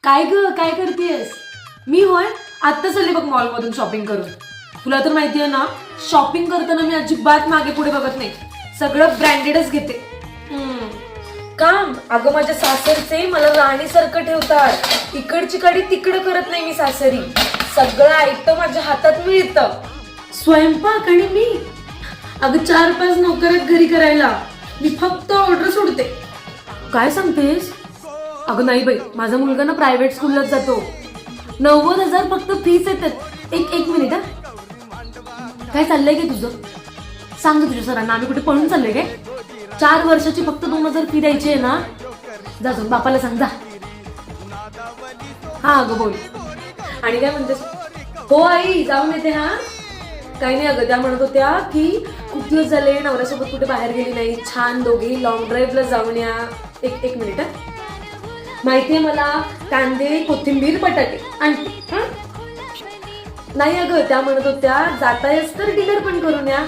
काय ग, काय करतेयस? मी होय आत्ताच आले बघ मॉल मधून शॉपिंग करून. तुला तर माहितीये ना, शॉपिंग करताना मी अजिबात मागे पुढे बघत नाही, सगळं ब्रँडेडच घेते. काम अगं माझ्या सासरचे मला राणीसारखं ठेवतात. इकडची काडी तिकडं करत नाही मी सासरी. सगळं ऐकतं माझ्या हातात मिळतं. स्वयंपाक आणि मी अगं 4-5 नोकर आहेत घरी करायला. मी फक्त ऑर्डर सोडते. काय सांगतेस? अगं नाही बाई, माझा मुलगा ना प्रायव्हेट स्कूललाच जातो. 90,000 फक्त फीस येतात. एक मिनिट हा. काय चाललंय काय तुझं? सांग तुझ्या सरांना आम्ही कुठे पळून चाललोय काय? 4 वर्षाची फक्त 2,000 फी द्यायची आहे ना. जा जाऊन बापाला सांग जा. हा अगं बोल. आणि काय म्हणतेस? हो आई जाऊन येते हा. काही नाही अगं, त्या म्हणत होत्या की खूप दिवस झाले नवऱ्यासोबत कुठे बाहेर गेली नाही, छान दोघे लॉंग ड्राईव्हला जाऊन या. एक मिनिट. माहितीये मला, कांदे कोथिंबीर बटाटे आणते. नाही अगं, त्या म्हणत होत्या जातायच तर डिनर पण करून या.